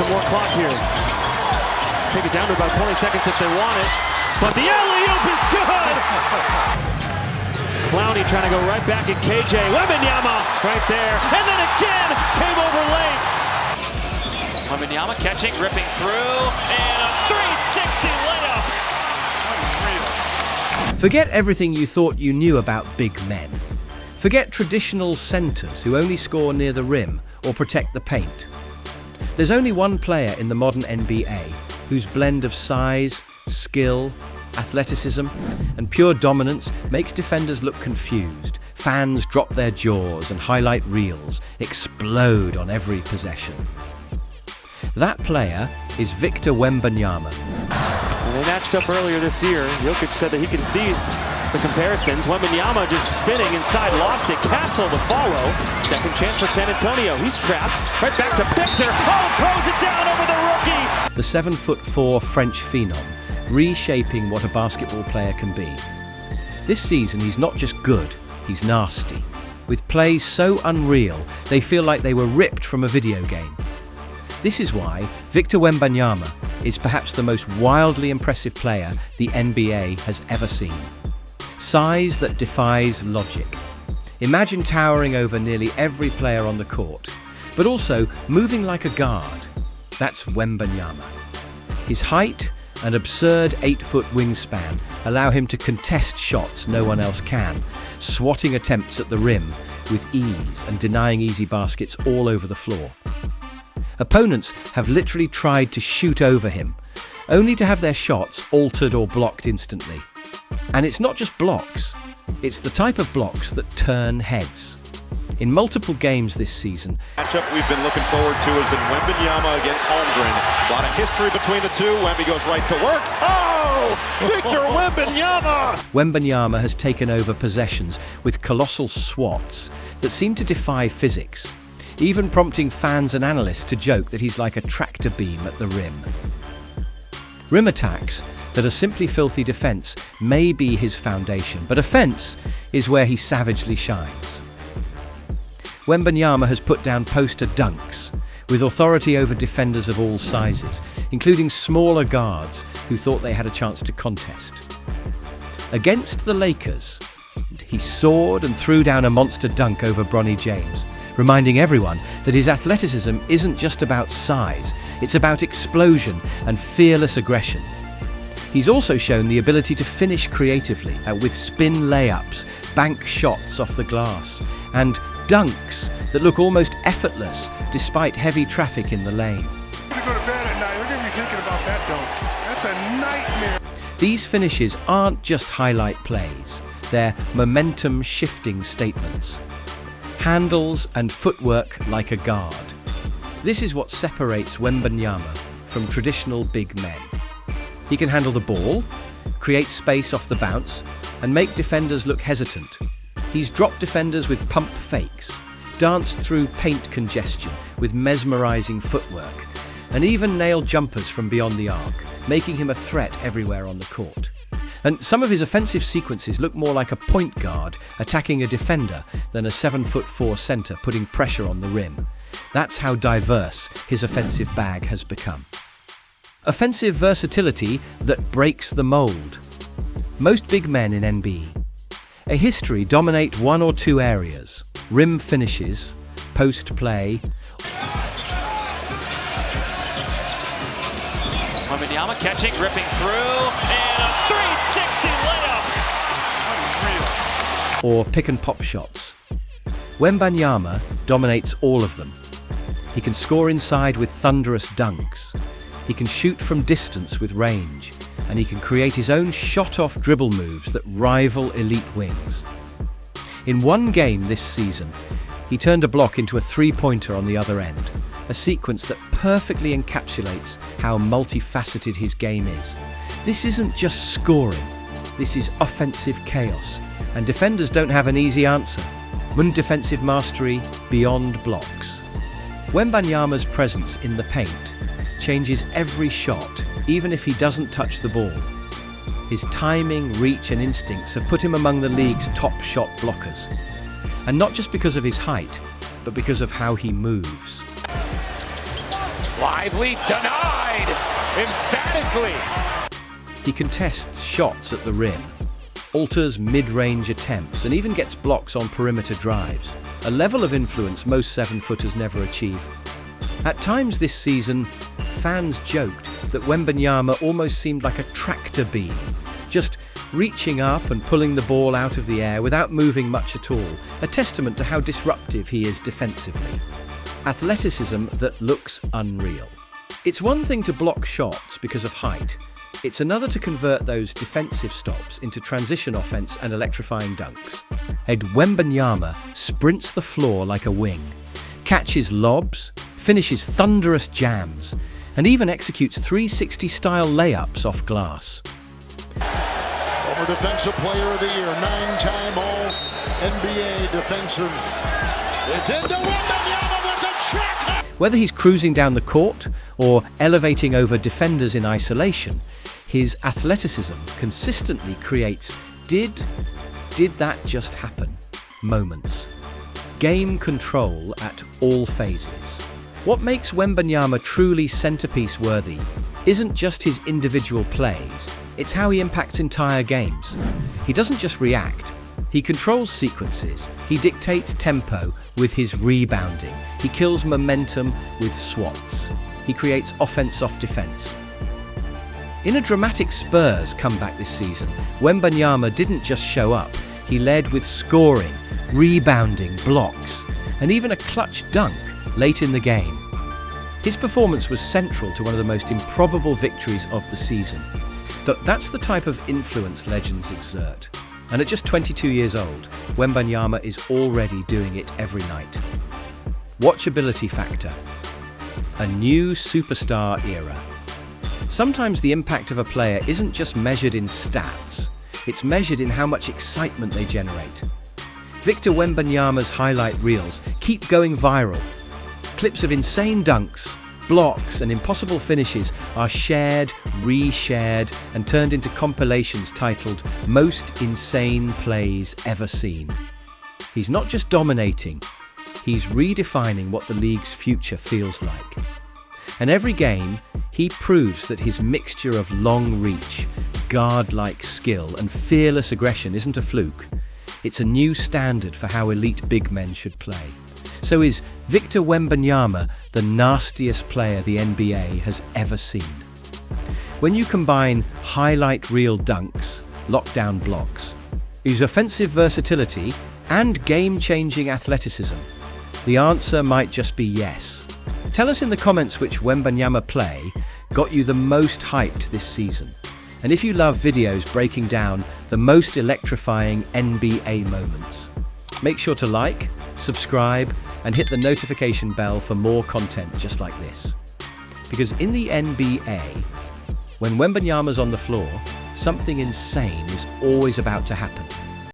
some more clock here. Take it down to about 20 seconds if they want it. But the alley-oop is good! Clowney trying to go right back at KJ. Wembanyama right there. And then again, came over late. Wembanyama catching, ripping through, and a 360 layup. Unreal. Forget everything you thought you knew about big men. Forget traditional centers who only score near the rim or protect the paint. There's only one player in the modern NBA whose blend of size, skill, athleticism, and pure dominance makes defenders look confused. Fans drop their jaws and highlight reels explode on every possession. That player is Victor Wembanyama. When they matched up earlier this year, Jokic said that he could see the comparisons. Wembanyama just spinning inside, lost it. Castle to follow. Second chance for San Antonio. He's trapped. Right back to Victor. Oh, throws it down over the rookie. The 7'4" French phenom, reshaping what a basketball player can be. This season, he's not just good, he's nasty. With plays so unreal, they feel like they were ripped from a video game. This is why Victor Wembanyama is perhaps the most wildly impressive player the NBA has ever seen. Size that defies logic. Imagine towering over nearly every player on the court, but also moving like a guard. That's Wembanyama. His height and absurd 8-foot wingspan allow him to contest shots no one else can, swatting attempts at the rim with ease and denying easy baskets all over the floor. Opponents have literally tried to shoot over him, only to have their shots altered or blocked instantly. And it's not just blocks, it's the type of blocks that turn heads. In multiple games this season, matchup we've been looking forward to has been Wembanyama against Holmgren. A lot of history between the two. Wemby goes right to work. Oh! Victor Wembanyama! Wembanyama has taken over possessions with colossal swats that seem to defy physics, even prompting fans and analysts to joke that he's like a tractor beam at the rim. Rim attacks that are simply filthy defense may be his foundation, but offense is where he savagely shines. Wembanyama has put down poster dunks with authority over defenders of all sizes, including smaller guards who thought they had a chance to contest. Against the Lakers, he soared and threw down a monster dunk over Bronny James, reminding everyone that his athleticism isn't just about size, it's about explosion and fearless aggression. He's also shown the ability to finish creatively with spin layups, bank shots off the glass, and dunks that look almost effortless despite heavy traffic in the lane. Go to bed at night. We're going to be thinking about that dunk. That's a nightmare. These finishes aren't just highlight plays, they're momentum-shifting statements. Handles and footwork like a guard. This is what separates Wembanyama from traditional big men. He can handle the ball, create space off the bounce, and make defenders look hesitant. He's dropped defenders with pump fakes, danced through paint congestion with mesmerizing footwork, and even nailed jumpers from beyond the arc, making him a threat everywhere on the court. And some of his offensive sequences look more like a point guard attacking a defender than a 7'4" center putting pressure on the rim. That's how diverse his offensive bag has become. Offensive versatility that breaks the mold. Most big men in NBA a history dominate one or two areas: rim finishes, post play. Wembanyama catching, ripping through, and a 360 layup. Unreal. Or pick and pop shots. Wembanyama dominates all of them. He can score inside with thunderous dunks. He can shoot from distance with range. And he can create his own shot-off dribble moves that rival elite wings. In one game this season, he turned a block into a three-pointer on the other end, a sequence that perfectly encapsulates how multifaceted his game is. This isn't just scoring, this is offensive chaos, and defenders don't have an easy answer. Defensive mastery beyond blocks. Wembanyama's presence in the paint changes every shot, even if he doesn't touch the ball. His timing, reach and instincts have put him among the league's top shot blockers. And not just because of his height, but because of how he moves. Lively denied emphatically. He contests shots at the rim, alters mid-range attempts, and even gets blocks on perimeter drives, a level of influence most 7-footers never achieve. At times this season, fans joked that Wembanyama almost seemed like a tractor beam, just reaching up and pulling the ball out of the air without moving much at all, a testament to how disruptive he is defensively. Athleticism that looks unreal. It's one thing to block shots because of height. It's another to convert those defensive stops into transition offense and electrifying dunks. Wembanyama sprints the floor like a wing, catches lobs, finishes thunderous jams, and even executes 360-style layups off glass. Former Defensive Player of the Year, 9-time All-NBA defensive. It's into Wembanyama with a check! Whether he's cruising down the court or elevating over defenders in isolation, his athleticism consistently creates did that just happen moments. Game control at all phases. What makes Wembanyama truly centerpiece worthy isn't just his individual plays, it's how he impacts entire games. He doesn't just react, he controls sequences, he dictates tempo with his rebounding, he kills momentum with swats, he creates offense off defense. In a dramatic Spurs comeback this season, Wembanyama didn't just show up, he led with scoring, rebounding, blocks, and even a clutch dunk late in the game. His performance was central to one of the most improbable victories of the season. That's the type of influence legends exert. And at just 22 years old, Wembanyama is already doing it every night. Watchability factor. A new superstar era. Sometimes the impact of a player isn't just measured in stats, it's measured in how much excitement they generate. Victor Wembanyama's highlight reels keep going viral. Clips of insane dunks, blocks, and impossible finishes are shared, reshared, and turned into compilations titled Most Insane Plays Ever Seen. He's not just dominating, he's redefining what the league's future feels like. And every game, he proves that his mixture of long reach, guard-like skill, and fearless aggression isn't a fluke. It's a new standard for how elite big men should play. So is Victor Wembanyama the nastiest player the NBA has ever seen? When you combine highlight reel dunks, lockdown blocks, his offensive versatility, and game-changing athleticism, the answer might just be yes. Tell us in the comments which Wembanyama play got you the most hyped this season. And if you love videos breaking down the most electrifying NBA moments, make sure to like, subscribe, and hit the notification bell for more content just like this. Because in the NBA, when Wembanyama's on the floor, something insane is always about to happen.